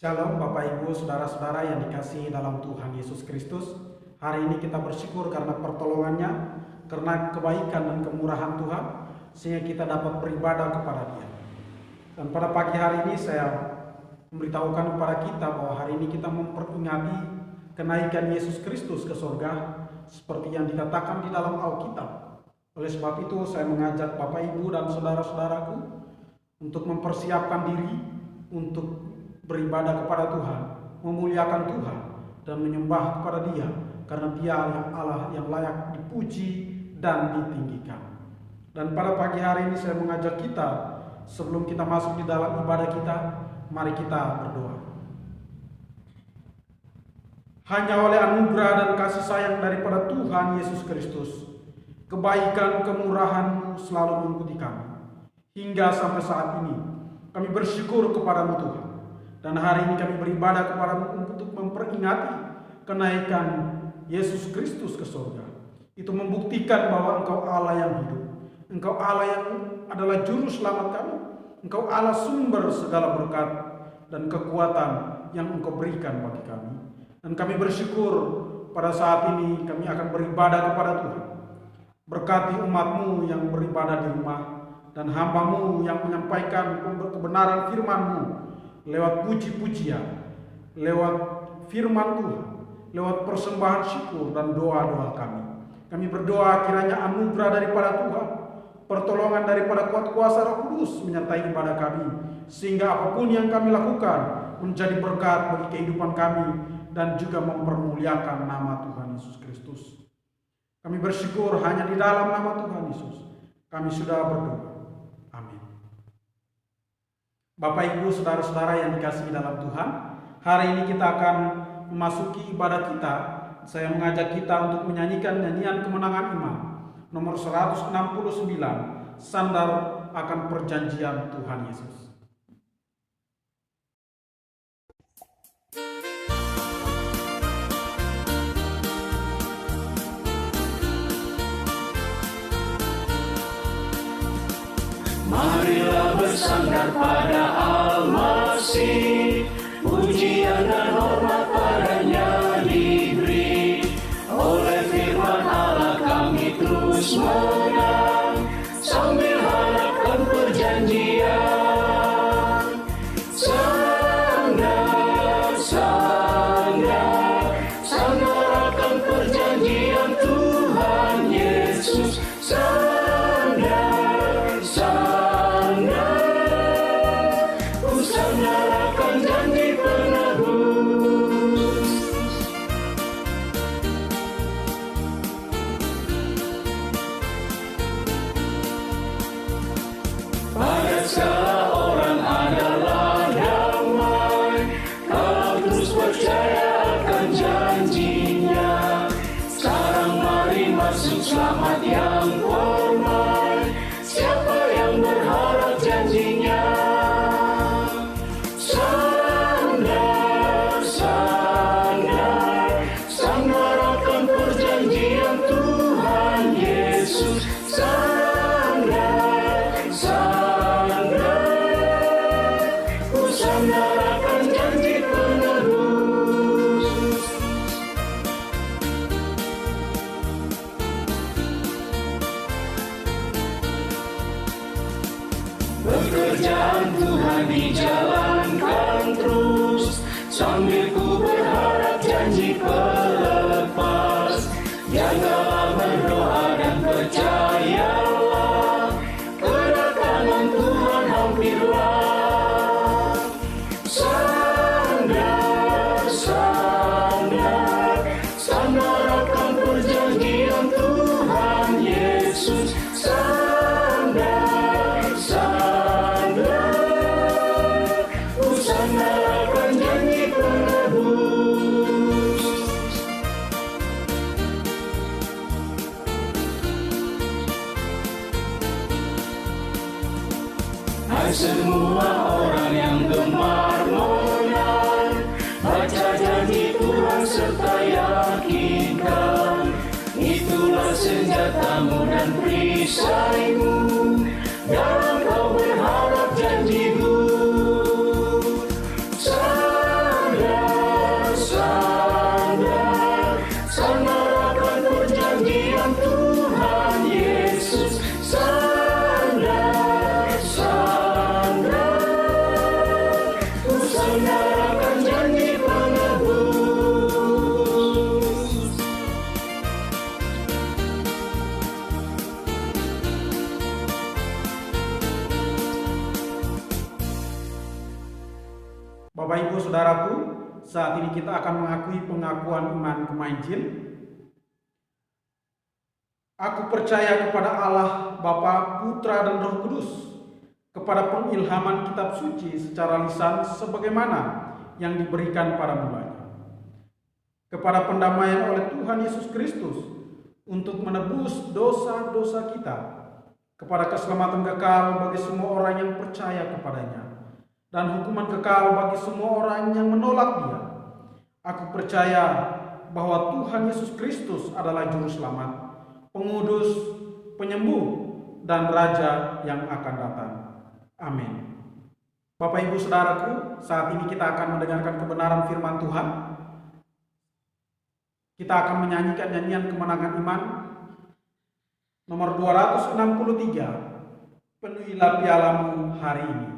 Shalom Bapak Ibu, Saudara-saudara yang dikasihi dalam Tuhan Yesus Kristus. Hari ini kita bersyukur karena pertolongannya, karena kebaikan dan kemurahan Tuhan, sehingga kita dapat beribadah kepada Dia. Dan pada pagi hari ini saya memberitahukan kepada kita bahwa hari ini kita memperingati kenaikan Yesus Kristus ke surga, seperti yang dikatakan di dalam Alkitab. Oleh sebab itu saya mengajak Bapak Ibu dan saudara-saudaraku untuk mempersiapkan diri untuk beribadah kepada Tuhan, memuliakan Tuhan, dan menyembah kepada Dia, karena Dia yang Allah yang layak dipuji dan ditinggikan. Dan pada pagi hari ini saya mengajak kita, sebelum kita masuk di dalam ibadah kita, mari kita berdoa. Hanya oleh anugerah dan kasih sayang daripada Tuhan Yesus Kristus, kebaikan kemurahan-Mu selalu mengikuti kami. Hingga sampai saat ini, kami bersyukur kepadamu Tuhan. Dan hari ini kami beribadah kepadamu untuk memperingati kenaikan Yesus Kristus ke surga. Itu membuktikan bahwa Engkau Allah yang hidup. Engkau Allah yang adalah juru selamat kami. Engkau Allah sumber segala berkat dan kekuatan yang Engkau berikan bagi kami. Dan kami bersyukur pada saat ini kami akan beribadah kepada Tuhan. Berkati umat-Mu yang beribadah di rumah dan hamba-Mu yang menyampaikan kebenaran firman-Mu lewat puji-pujian, lewat firman Tuhan, lewat persembahan syukur dan doa-doa kami. Kami berdoa kiranya anugerah daripada Tuhan, pertolongan daripada kuat kuasa Roh Kudus menyertai ibadah kami, sehingga apapun yang kami lakukan menjadi berkat bagi kehidupan kami dan juga mempermuliakan nama Tuhan Yesus Kristus. Kami bersyukur hanya di dalam nama Tuhan Yesus kami sudah berdoa. Bapak Ibu, saudara-saudara yang dikasihi dalam Tuhan, hari ini kita akan memasuki ibadah kita. Saya mengajak kita untuk menyanyikan nyanyian kemenangan iman nomor 169, Sandal akan Perjanjian Tuhan Yesus. Marilah bersandar pada Al-Masih, pujian dan hormat padanya diberi. Oleh firman Allah kami terus menang, sambil harapkan perjanjian. Sandar, sandar, sandar akan perjanjian Tuhan Yesus. Sandar, sandar, sandarakan janji penebus. Pada segala orang adalah damai, kalau terus percaya akan janjinya. Sekarang mari masuk selamat yang permai, siapa yang berharap janjinya. Sandar, sandar, sandar akan perjanjian Tuhan Yesus. Sandar, sandar, sandar akan janji penebus. Pekerjaan Tuhan dijalankan terus, sambil ku berharap janji pelepas. Jagalah berdoa dan percayalah, kedatangan Tuhan hampirlah. Sandar, sandar, sandar akan perjanjian Tuhan Yesus. Sandar, sandar, sandarakan janji penebus. Hai semua orang yang gemar menang, baca janji Tuhan serta yakinkan. Itulah senjatamu dan perisaimu, dalam kau berharap janji-Mu. Bapak Ibu Saudaraku, saat ini kita akan mengakui pengakuan iman kemainjil. Aku percaya kepada Allah, Bapa, Putra, dan Roh Kudus, kepada pengilhaman kitab suci secara lisan sebagaimana yang diberikan pada mulanya, kepada pendamaian oleh Tuhan Yesus Kristus untuk menebus dosa-dosa kita, kepada keselamatan kekal bagi semua orang yang percaya kepadanya, dan hukuman kekal bagi semua orang yang menolak Dia. Aku percaya bahwa Tuhan Yesus Kristus adalah Juru Selamat, Pengudus, Penyembuh, dan Raja yang akan datang. Amin. Bapak Ibu Saudaraku, saat ini kita akan mendengarkan kebenaran firman Tuhan. Kita akan menyanyikan nyanyian kemenangan iman nomor 263, Penuhilah pialamu hari ini.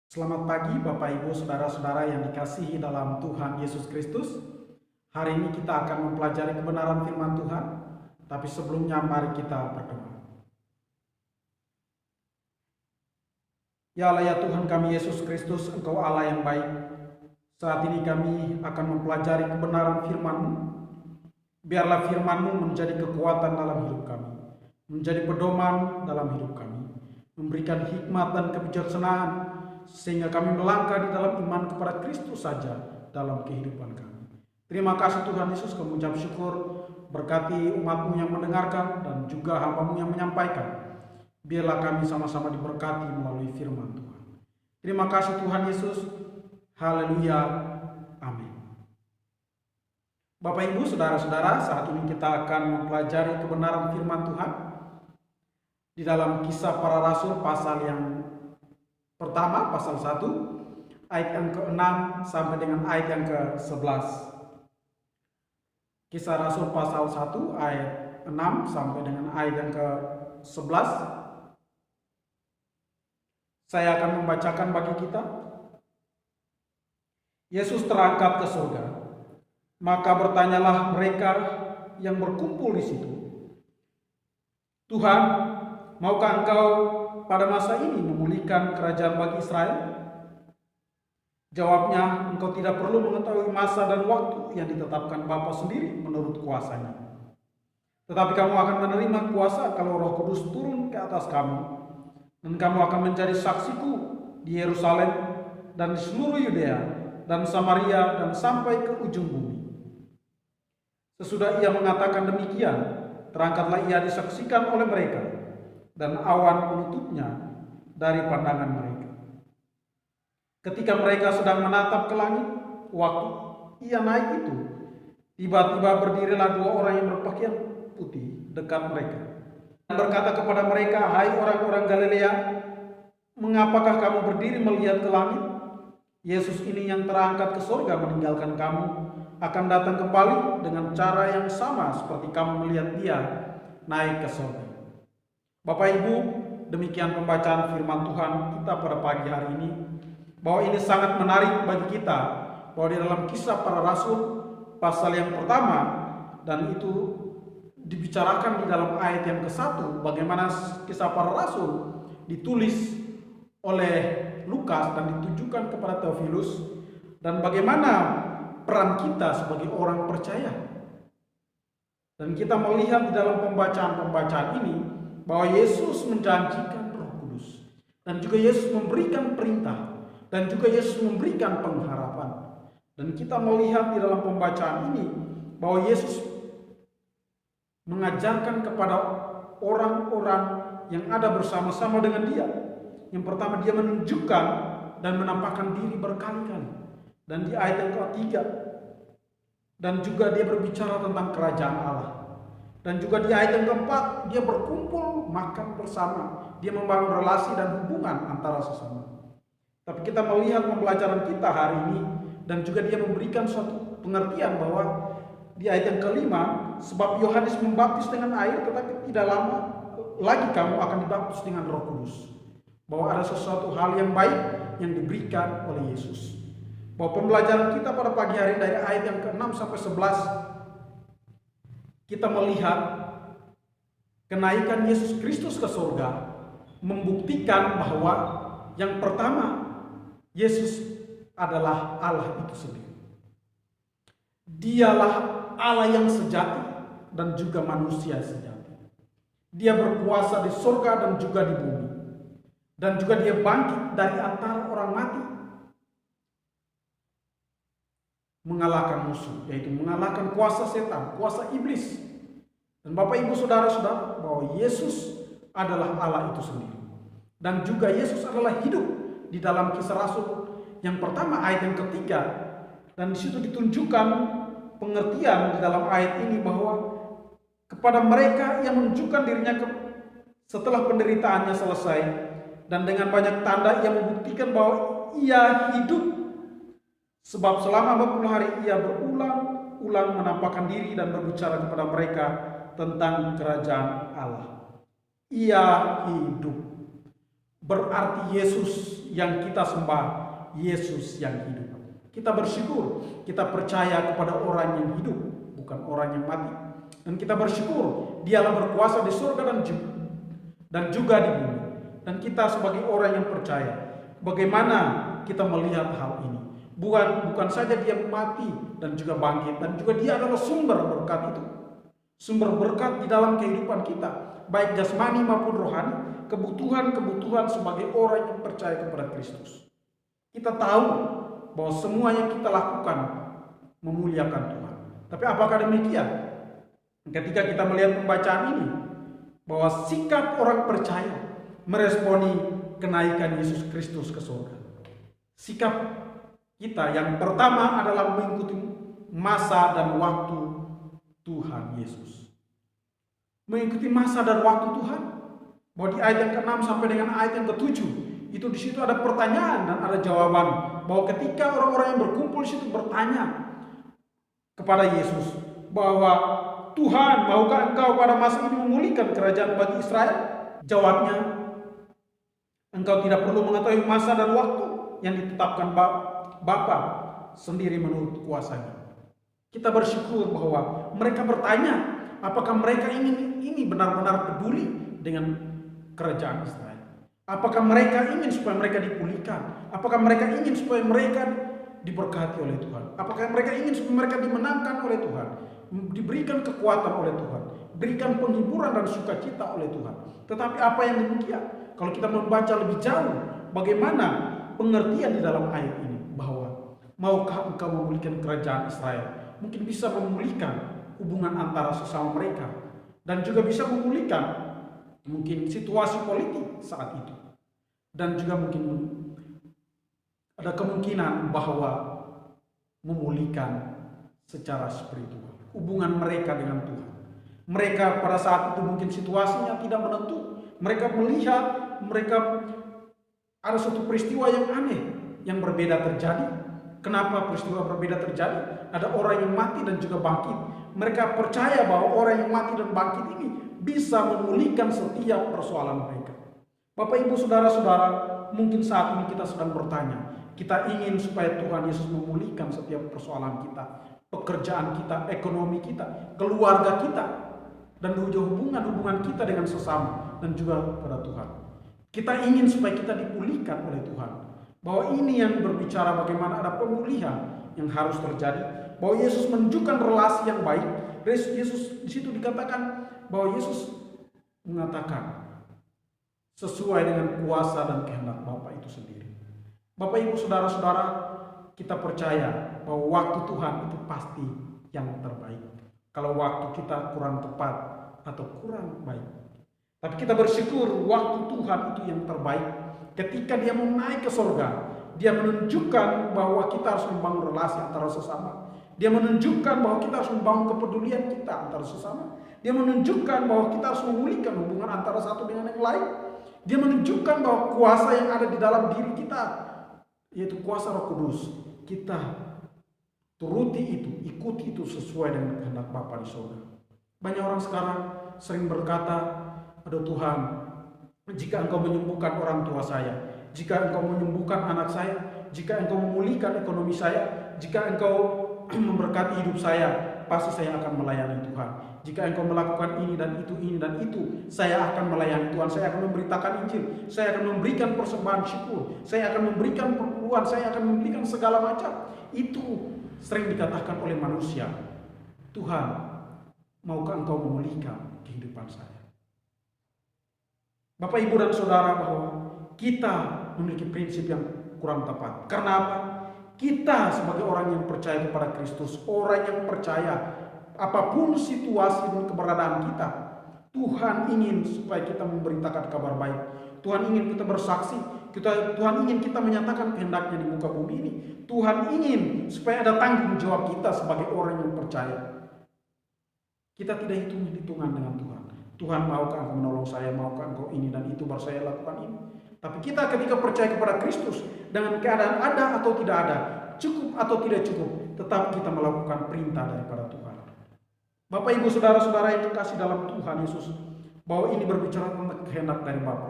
Selamat pagi Bapak Ibu Saudara-saudara yang dikasihi dalam Tuhan Yesus Kristus. Hari ini kita akan mempelajari kebenaran firman Tuhan, tapi sebelumnya mari kita berdoa. Ya Allah ya Tuhan kami Yesus Kristus, Engkau Allah yang baik. Saat ini kami akan mempelajari kebenaran firman-Mu. Biarlah firman-Mu menjadi kekuatan dalam hidup kami, menjadi pedoman dalam hidup kami, memberikan hikmat dan kebijaksanaan, sehingga kami melangkah di dalam iman kepada Kristus saja dalam kehidupan kami. Terima kasih Tuhan Yesus, kami ucap syukur, berkati umat-Mu yang mendengarkan dan juga hamba-Mu yang menyampaikan. Biarlah kami sama-sama diberkati melalui firman Tuhan. Terima kasih Tuhan Yesus. Haleluya. Amin. Bapak Ibu, Saudara-saudara, saat ini kita akan mempelajari kebenaran firman Tuhan di dalam Kisah Para Rasul pasal yang pertama, pasal 1, ayat yang ke-6 sampai dengan ayat yang ke-11. Kisah Rasul pasal 1, ayat 6 sampai dengan ayat yang ke-11. Saya akan membacakan bagi kita. Yesus terangkat ke surga. Maka bertanyalah mereka yang berkumpul di situ, "Tuhan, maukah Engkau pada masa ini memulihkan kerajaan bagi Israel?" Jawabnya, "Engkau tidak perlu mengetahui masa dan waktu yang ditetapkan Bapa sendiri menurut kuasanya. Tetapi kamu akan menerima kuasa kalau Roh Kudus turun ke atas kamu, dan kamu akan menjadi saksiku di Yerusalem dan di seluruh Yudea dan Samaria dan sampai ke ujung bumi." Sesudah ia mengatakan demikian, terangkatlah ia disaksikan oleh mereka, dan awan menutupnya dari pandangan mereka. Ketika mereka sedang menatap ke langit, waktu ia naik itu, tiba-tiba berdirilah dua orang yang berpakaian putih dekat mereka, dan berkata kepada mereka, "Hai orang-orang Galilea, mengapakah kamu berdiri melihat ke langit? Yesus ini yang terangkat ke surga meninggalkan kamu, akan datang kembali dengan cara yang sama seperti kamu melihat dia naik ke surga." Bapak Ibu, demikian pembacaan firman Tuhan kita pada pagi hari ini. Bahwa ini sangat menarik bagi kita, bahwa di dalam Kisah Para Rasul pasal yang pertama, dan itu dibicarakan di dalam ayat yang ke-1, bagaimana Kisah Para Rasul ditulis oleh Lukas dan ditujukan kepada Theophilus, dan bagaimana peran kita sebagai orang percaya. Dan kita melihat di dalam pembacaan-pembacaan ini bahwa Yesus menjanjikan Roh Kudus, dan juga Yesus memberikan perintah, dan juga Yesus memberikan pengharapan. Dan kita melihat di dalam pembacaan ini bahwa Yesus mengajarkan kepada orang-orang yang ada bersama-sama dengan dia. Yang pertama, dia menunjukkan dan menampakkan diri berkali-kali. Dan di ayat yang ketiga, dan juga dia berbicara tentang kerajaan Allah. Dan juga di ayat yang keempat, dia berkumpul makan bersama. Dia membangun relasi dan hubungan antara sesama. Tapi kita melihat pembelajaran kita hari ini, dan juga dia memberikan suatu pengertian bahwa di ayat yang kelima, "Sebab Yohanes membaptis dengan air, tetapi tidak lama lagi kamu akan dibaptis dengan Roh Kudus." Bahwa ada sesuatu hal yang baik yang diberikan oleh Yesus. Bahwa pembelajaran kita pada pagi hari dari ayat yang ke-6 sampai 11, kita melihat kenaikan Yesus Kristus ke surga membuktikan bahwa yang pertama, Yesus adalah Allah itu sendiri. Dialah Allah yang sejati dan juga manusia sejati. Dia berkuasa di surga dan juga di bumi. Dan juga dia bangkit dari antara orang mati, mengalahkan musuh, yaitu mengalahkan kuasa setan, kuasa iblis. Dan Bapak Ibu Saudara-saudara, bahwa Yesus adalah Allah itu sendiri. Dan juga Yesus adalah hidup di dalam Kisah Rasul yang pertama ayat yang ketiga. Dan di situ ditunjukkan pengertian di dalam ayat ini bahwa kepada mereka yang menunjukkan dirinya setelah penderitaannya selesai, dan dengan banyak tanda ia membuktikan bahwa ia hidup. Sebab selama 40 hari ia berulang-ulang menampakkan diri dan berbicara kepada mereka tentang kerajaan Allah. Ia hidup. Berarti Yesus yang kita sembah, Yesus yang hidup. Kita bersyukur, kita percaya kepada orang yang hidup, bukan orang yang mati. Dan kita bersyukur, dialah berkuasa di surga dan juga di bumi. Dan kita sebagai orang yang percaya, bagaimana kita melihat hal ini? Bukan saja dia mati dan juga bangkit, dan juga dia adalah sumber berkat itu. Sumber berkat di dalam kehidupan kita, baik jasmani maupun rohani, kebutuhan-kebutuhan sebagai orang yang percaya kepada Kristus. Kita tahu bahwa semua yang kita lakukan memuliakan Tuhan. Tapi apakah demikian? Ketika kita melihat pembacaan ini, bahwa sikap orang percaya meresponi kenaikan Yesus Kristus ke surga. Sikap kita yang pertama adalah mengikuti masa dan waktu Tuhan Yesus. Mengikuti masa dan waktu Tuhan. Bahwa di ayat yang ke-6 sampai dengan ayat yang ke-7, itu di situ ada pertanyaan dan ada jawaban. Bahwa ketika orang-orang yang berkumpul di situ bertanya kepada Yesus bahwa, "Tuhan, maukah Engkau pada masa ini memulihkan kerajaan bagi Israel?" Jawabnya, "Engkau tidak perlu mengetahui masa dan waktu yang ditetapkan Bapa sendiri menurut kuasanya." Kita bersyukur bahwa mereka bertanya, apakah mereka ingin ini benar-benar peduli dengan kerajaan Israel? Apakah mereka ingin supaya mereka dipulihkan? Apakah mereka ingin supaya mereka diberkati oleh Tuhan? Apakah mereka ingin supaya mereka dimenangkan oleh Tuhan? Diberikan kekuatan oleh Tuhan, berikan penghiburan dan sukacita oleh Tuhan. Tetapi apa yang demikian? Kalau kita membaca lebih jauh, bagaimana pengertian di dalam ayat ini, bahwa maukah engkau memulihkan kerajaan Israel? Mungkin bisa memulihkan hubungan antara sesama mereka, dan juga bisa memulihkan mungkin situasi politik saat itu, dan juga mungkin ada kemungkinan bahwa memulihkan secara spiritual hubungan mereka dengan Tuhan. Mereka pada saat itu mungkin situasinya tidak menentu. Mereka melihat, mereka ada suatu peristiwa yang aneh yang berbeda terjadi. Kenapa peristiwa berbeda terjadi? Ada orang yang mati dan juga bangkit. Mereka percaya bahwa orang yang mati dan bangkit ini bisa memulihkan setiap persoalan mereka. Bapak, Ibu, Saudara-saudara, mungkin saat ini kita sedang bertanya, kita ingin supaya Tuhan Yesus memulihkan setiap persoalan kita, pekerjaan kita, ekonomi kita, keluarga kita, dan hubungan kita dengan sesama dan juga pada Tuhan. Kita ingin supaya kita dipulihkan oleh Tuhan. Bahwa ini yang berbicara bagaimana ada pemulihan yang harus terjadi. Bahwa Yesus menunjukkan relasi yang baik. Yesus di situ dikatakan bahwa Yesus mengatakan sesuai dengan kuasa dan kehendak Bapa itu sendiri. Bapak, Ibu, Saudara-saudara, kita percaya bahwa waktu Tuhan itu pasti yang terbaik. Kalau waktu kita kurang tepat atau kurang baik, tapi kita bersyukur waktu Tuhan itu yang terbaik. Ketika Dia mau naik ke surga, Dia menunjukkan bahwa kita harus membangun relasi antara sesama. Dia menunjukkan bahwa kita harus membangun kepedulian kita antara sesama. Dia menunjukkan bahwa kita harus memulihkan hubungan antara satu dengan yang lain. Dia menunjukkan bahwa kuasa yang ada di dalam diri kita, yaitu kuasa Roh Kudus, kita turuti itu, ikuti itu sesuai dengan kehendak Bapa di surga. Banyak orang sekarang sering berkata, aduh Tuhan, jika Engkau menyembuhkan orang tua saya, jika Engkau menyembuhkan anak saya, jika Engkau memulihkan ekonomi saya, jika Engkau memberkati hidup saya, pasti saya akan melayani Tuhan. Jika Engkau melakukan ini dan itu, saya akan melayani Tuhan. Saya akan memberitakan Injil, saya akan memberikan persembahan syukur, saya akan memberikan perpuluhan, saya akan memberikan segala macam. Itu sering dikatakan oleh manusia. Tuhan, maukah Engkau memulihkan kehidupan saya? Bapak, Ibu, dan Saudara, bahwa kita memiliki prinsip yang kurang tepat. Karena apa? Kita sebagai orang yang percaya kepada Kristus, orang yang percaya apapun situasi dan keberadaan kita, Tuhan ingin supaya kita memberitakan kabar baik. Tuhan ingin kita bersaksi. Tuhan ingin kita menyatakan kehendaknya di muka bumi ini. Tuhan ingin supaya ada tanggung jawab kita sebagai orang yang percaya. Kita tidak hitung-hitungan dengan Tuhan. Tuhan, maukah Engkau menolong saya, maukah Engkau ini dan itu, baru saya lakukan ini. Tapi kita ketika percaya kepada Kristus, dengan keadaan ada atau tidak ada, cukup atau tidak cukup, tetap kita melakukan perintah daripada Tuhan. Bapak, Ibu, Saudara-saudara yang terkasih dalam Tuhan Yesus, bahwa ini berbicara tentang kehendak dari Bapa,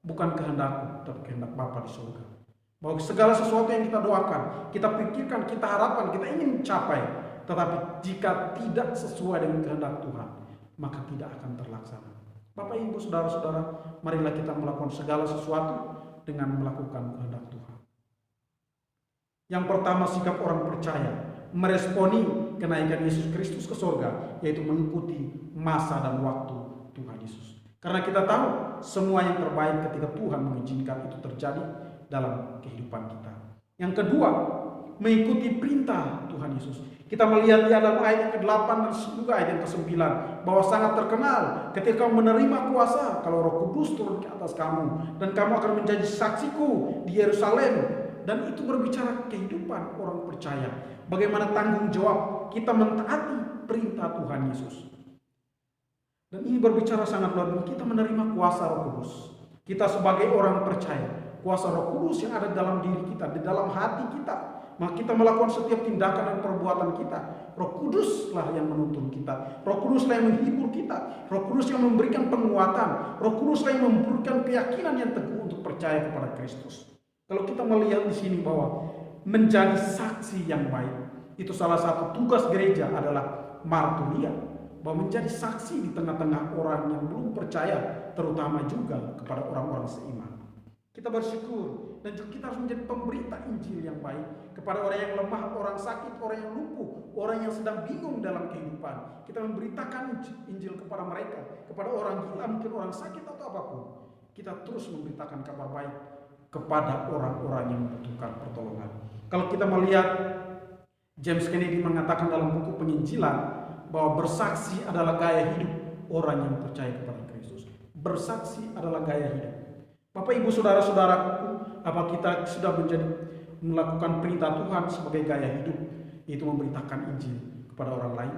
bukan kehendakku, tapi kehendak Bapa di surga. Bahwa segala sesuatu yang kita doakan, kita pikirkan, kita harapkan, kita ingin capai, tetapi jika tidak sesuai dengan kehendak Tuhan, maka tidak akan terlaksana. Bapak, Ibu, Saudara-saudara, marilah kita melakukan segala sesuatu dengan melakukan kehendak Tuhan. Yang pertama, sikap orang percaya meresponi kenaikan Yesus Kristus ke surga, yaitu mengikuti masa dan waktu Tuhan Yesus. Karena kita tahu semua yang terbaik ketika Tuhan mengizinkan itu terjadi dalam kehidupan kita. Yang kedua, mengikuti perintah Tuhan Yesus. Kita melihat di dalam ayat yang ke-8 dan juga ayat yang ke-9 bahwa sangat terkenal ketika kamu menerima kuasa, kalau Roh Kudus turun ke atas kamu dan kamu akan menjadi saksiku di Yerusalem. Dan itu berbicara kehidupan orang percaya. Bagaimana tanggung jawab kita mentaati perintah Tuhan Yesus. Dan ini berbicara sangat luar biasa. Kita menerima kuasa Roh Kudus. Kita sebagai orang percaya, kuasa Roh Kudus yang ada di dalam diri kita, di dalam hati kita, maka kita melakukan setiap tindakan dan perbuatan kita. Roh Kuduslah yang menuntun kita. Roh Kuduslah yang menghibur kita. Roh Kudus yang memberikan penguatan. Roh Kuduslah yang memberikan keyakinan yang teguh untuk percaya kepada Kristus. Kalau kita melihat di sini bahwa menjadi saksi yang baik, Itu salah satu tugas gereja adalah marturia, bahwa menjadi saksi di tengah-tengah orang yang belum percaya, terutama juga kepada orang-orang seiman. Kita bersyukur dan juga kita harus menjadi pemberita Injil yang baik kepada orang yang lemah, orang sakit, orang yang lumpuh, orang yang sedang bingung dalam kehidupan. Kita memberitakan Injil kepada mereka, kepada orang gila, mungkin orang sakit atau apapun. Kita terus memberitakan kabar baik kepada orang-orang yang membutuhkan pertolongan. Kalau kita melihat James Kennedy mengatakan dalam buku Penginjilan bahwa bersaksi adalah gaya hidup orang yang percaya kepada Kristus. Bersaksi adalah gaya hidup. Bapak Ibu Saudara-saudaraku, apa kita sudah melakukan perintah Tuhan sebagai gaya hidup, yaitu memberitakan Injil kepada orang lain?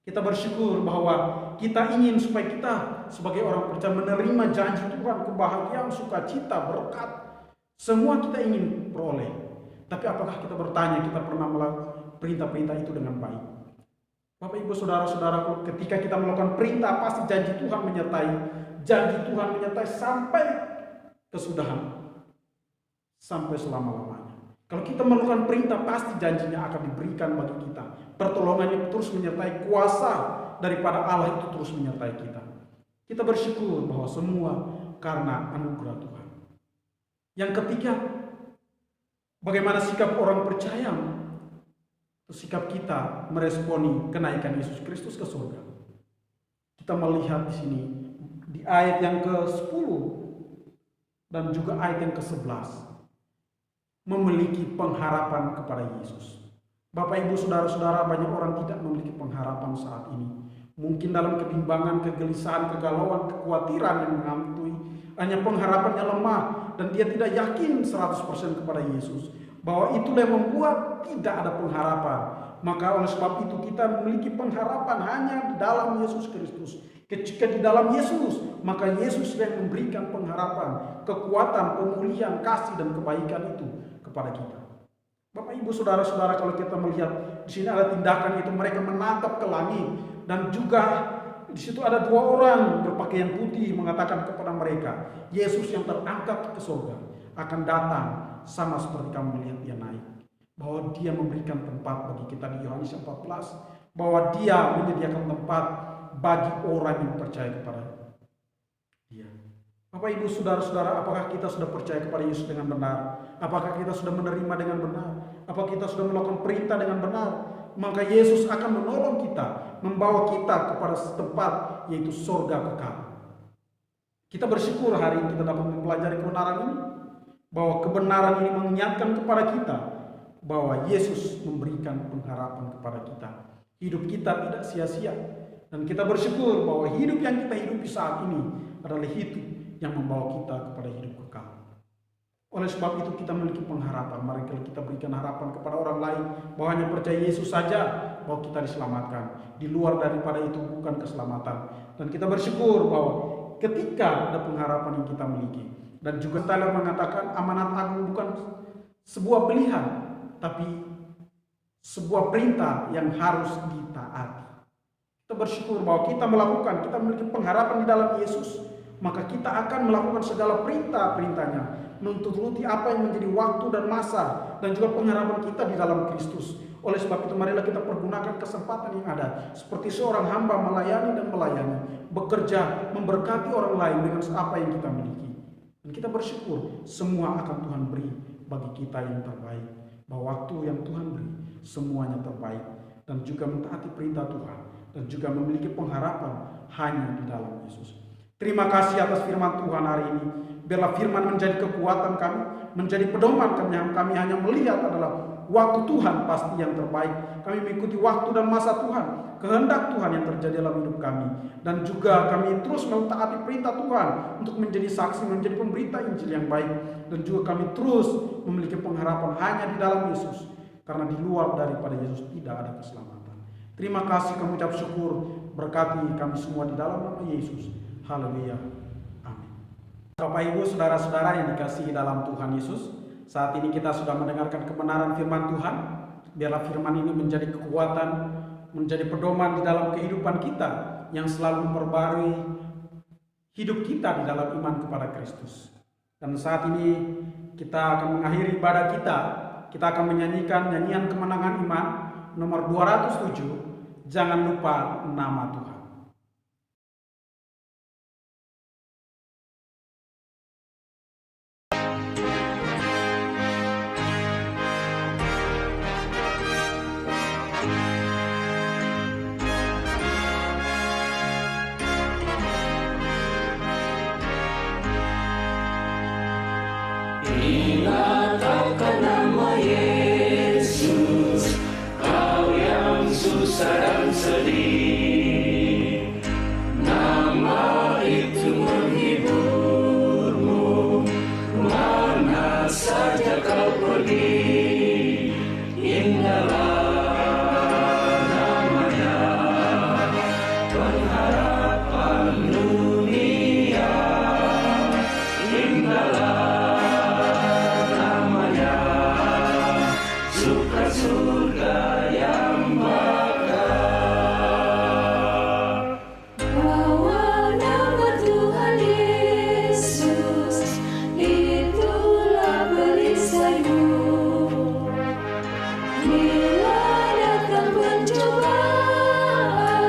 Kita bersyukur bahwa kita ingin supaya kita sebagai orang percaya menerima janji Tuhan, kebahagiaan, sukacita, berkat, semua kita ingin peroleh. Tapi apakah kita bertanya, kita pernah melakukan perintah-perintah itu dengan baik? Bapak Ibu Saudara-saudaraku, ketika kita melakukan perintah, pasti janji Tuhan menyertai. Janji Tuhan menyertai sampai kesudahan, sampai selama-lamanya. Kalau kita melakukan perintah, pasti janjinya akan diberikan bagi kita. Pertolongannya terus menyertai, kuasa daripada Allah itu terus menyertai kita. Kita bersyukur bahwa semua karena anugerah Tuhan. Yang ketiga, bagaimana sikap orang percaya? Sikap kita meresponi kenaikan Yesus Kristus ke surga. Kita melihat di sini di ayat yang ke-10 dan juga ayat yang ke-11, memiliki pengharapan kepada Yesus. Bapak Ibu Saudara-saudara, banyak orang tidak memiliki pengharapan saat ini. Mungkin dalam kebimbangan, kegelisahan, kegalauan, kekhawatiran yang menghantui, hanya pengharapannya lemah dan dia tidak yakin 100% kepada Yesus. Bahwa itulah yang membuat tidak ada pengharapan. Maka oleh sebab itu kita memiliki pengharapan hanya di dalam Yesus Kristus. Ketika di dalam Yesus, maka Yesus yang memberikan pengharapan, kekuatan, pemulihan, kasih dan kebaikan itu kepada kita. Bapak Ibu Saudara-saudara, kalau kita melihat di sini ada tindakan itu, mereka menatap ke langit dan juga di situ ada dua orang berpakaian putih mengatakan kepada mereka, Yesus yang terangkat ke surga akan datang sama seperti kamu melihat dia naik. Bahwa dia memberikan tempat bagi kita di Yohanes 14, bahwa dia menyediakan tempat bagi orang yang percaya kepada dia. Bapak Ibu Saudara-saudara, apakah kita sudah percaya kepada Yesus dengan benar? Apakah kita sudah menerima dengan benar? Apakah kita sudah melakukan perintah dengan benar? Maka Yesus akan menolong kita, membawa kita kepada tempat yaitu surga kekal. Kita bersyukur hari ini kita dapat mempelajari kebenaran ini, bahwa kebenaran ini mengingatkan kepada kita bahwa Yesus memberikan pengharapan kepada kita. Hidup kita tidak sia-sia. Dan kita bersyukur bahwa hidup yang kita hidupi saat ini adalah hidup yang membawa kita kepada hidup kekal. Oleh sebab itu kita memiliki pengharapan. Mari kita berikan harapan kepada orang lain bahwa hanya percaya Yesus saja bahwa kita diselamatkan. Di luar daripada itu bukan keselamatan. Dan kita bersyukur bahwa ketika ada pengharapan yang kita miliki. Dan juga Tyler mengatakan amanat agung bukan sebuah pilihan, tapi sebuah perintah yang harus ditaati. Kita bersyukur bahwa kita memiliki pengharapan di dalam Yesus, maka kita akan melakukan segala perintah-perintahnya, menuruti apa yang menjadi waktu dan masa, dan juga pengharapan kita di dalam Kristus. Oleh sebab itu marilah kita pergunakan kesempatan yang ada, seperti seorang hamba melayani dan melayani, bekerja, memberkati orang lain dengan apa yang kita miliki. Dan kita bersyukur semua akan Tuhan beri bagi kita yang terbaik, bahwa waktu yang Tuhan beri semuanya terbaik, dan juga mentaati perintah Tuhan, dan juga memiliki pengharapan hanya di dalam Yesus. Terima kasih atas firman Tuhan hari ini. Biarlah firman menjadi kekuatan kami, menjadi pedoman kami hanya melihat adalah waktu Tuhan pasti yang terbaik. Kami mengikuti waktu dan masa Tuhan, kehendak Tuhan yang terjadi dalam hidup kami. Dan juga kami terus mentaati perintah Tuhan untuk menjadi saksi, menjadi pemberita Injil yang baik. Dan juga kami terus memiliki pengharapan hanya di dalam Yesus. Karena di luar daripada Yesus tidak ada keselamatan. Terima kasih, kami ucap syukur, berkati kami semua di dalam nama Yesus. Haleluya. Amin. Bapak Ibu Saudara-saudara yang dikasihi dalam Tuhan Yesus, saat ini kita sudah mendengarkan kebenaran firman Tuhan. Biarlah firman ini menjadi kekuatan, menjadi pedoman di dalam kehidupan kita yang selalu memperbarui hidup kita di dalam iman kepada Kristus. Dan saat ini kita akan mengakhiri ibadah kita. Kita akan menyanyikan nyanyian kemenangan iman nomor 207, jangan lupa nama Tuhan. Ingat akan nama Yesus, kau yang susah dan sedih. Nama itu menghiburmu, mana saja kau pergi. Indahlah namanya, pengharapan dunia. Indahlah surga yang bakal. Bawa nama Tuhan Yesus, itulah perisaimu. Bila datang pencobaan,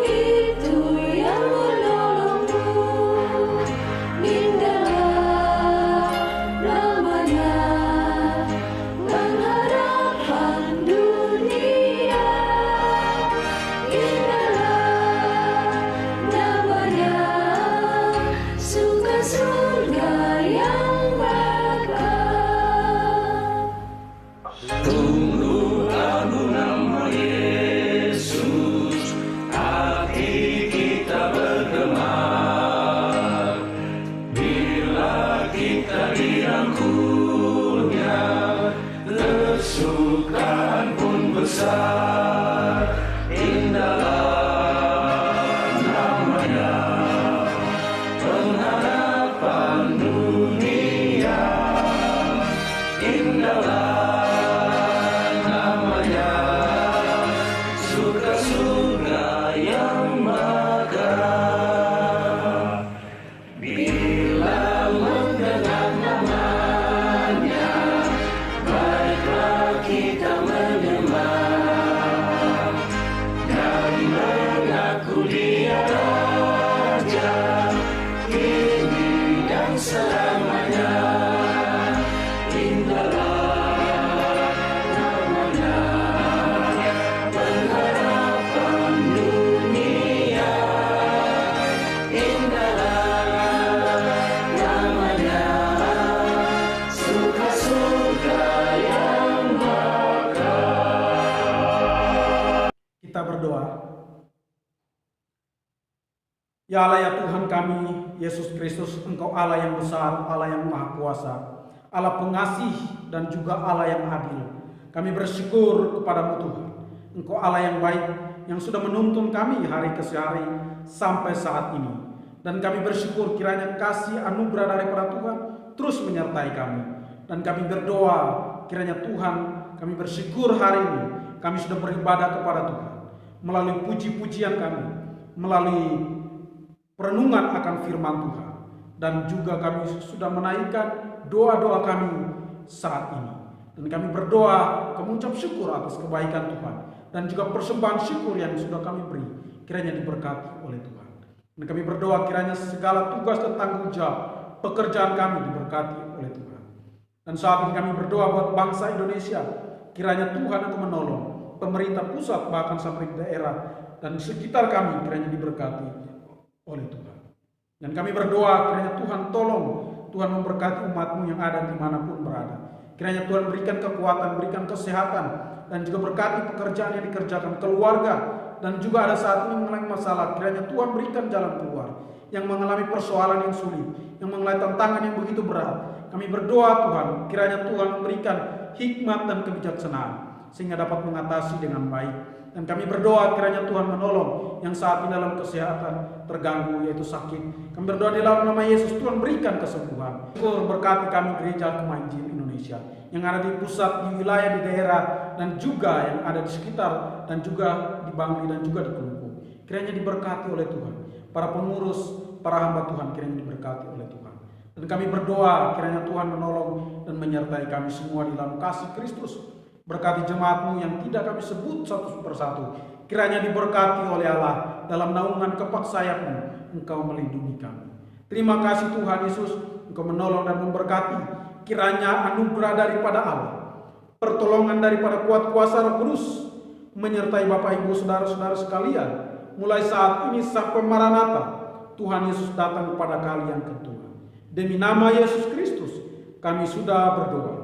itu yang menolongmu. Indahlah namanya, pengharapan dunia. Indahlah namanya, suka surga yang bakal. Tunggu lagu nama Yesus, hati kita bergema. Bila kita dirangkulnya, kesukaan pun besar. Indahlah namanya, pengharapan dunia. Indahlah namanya, surga yang bakal. Bila mendengar namanya, baiklah kita menyembah dan mengaku Dia Raja, kini dan selamanya. Indahlah namanya, pengharapan dunia. Indahlah namanya, suka surga yang bakal. Kita berdoa. Ya Allah, ya Tuhan kami, Yesus Kristus, Engkau Allah yang besar, Allah yang maha kuasa, Allah pengasih dan juga Allah yang adil. Kami bersyukur kepadamu Tuhan. Engkau Allah yang baik, yang sudah menuntun kami hari ke hari sampai saat ini. Dan kami bersyukur kiranya kasih anugerah daripada Tuhan terus menyertai kami. Dan kami berdoa kiranya Tuhan, kami bersyukur hari ini kami sudah beribadah kepada Tuhan melalui puji-pujian kami, melalui perenungan akan firman Tuhan, dan juga kami sudah menaikkan doa-doa kami saat ini. Dan kami berdoa, kami mengucap syukur atas kebaikan Tuhan, dan juga persembahan syukur yang sudah kami beri, kiranya diberkati oleh Tuhan. Dan kami berdoa kiranya segala tugas dan tanggung jawab pekerjaan kami diberkati oleh Tuhan. Dan saat ini kami berdoa buat bangsa Indonesia, kiranya Tuhan akan menolong pemerintah pusat bahkan sampai daerah dan sekitar kami, kiranya diberkati oleh Tuhan. Dan kami berdoa kiranya Tuhan tolong, Tuhan memberkati umat-Mu yang ada dimanapun berada. Kiranya Tuhan berikan kekuatan, berikan kesehatan, dan juga berkati pekerjaan yang dikerjakan, keluarga, dan juga ada saat ini mengalami masalah. Kiranya Tuhan berikan jalan keluar. Yang mengalami persoalan yang sulit, yang mengalami tantangan yang begitu berat, kami berdoa Tuhan, kiranya Tuhan memberikan hikmat dan kebijaksanaan sehingga dapat mengatasi dengan baik. Dan kami berdoa kiranya Tuhan menolong yang saat ini dalam kesehatan terganggu, yaitu sakit. Kami berdoa di dalam nama Yesus, Tuhan berikan kesembuhan. Syukur berkati kami Gereja Kemah Injil Indonesia yang ada di pusat, di wilayah, di daerah, dan juga yang ada di sekitar, dan juga di Bangli dan juga di Kelungkung. Kiranya diberkati oleh Tuhan. Para pengurus, para hamba Tuhan kiranya diberkati oleh Tuhan. Dan kami berdoa kiranya Tuhan menolong dan menyertai kami semua di dalam kasih Kristus, Berkati jemaat-Mu yang tidak kami sebut satu persatu. Kiranya diberkati oleh Allah dalam naungan kepak sayap-Mu. Engkau melindungi kami. Terima kasih Tuhan Yesus, Engkau menolong dan memberkati. Kiranya anugerah daripada Allah, pertolongan daripada kuat kuasa Roh Kudus menyertai Bapak Ibu saudara-saudara sekalian. Mulai saat ini sampai Maranatha, Tuhan Yesus datang kepada kalian kedua. Demi nama Yesus Kristus, kami sudah berdoa.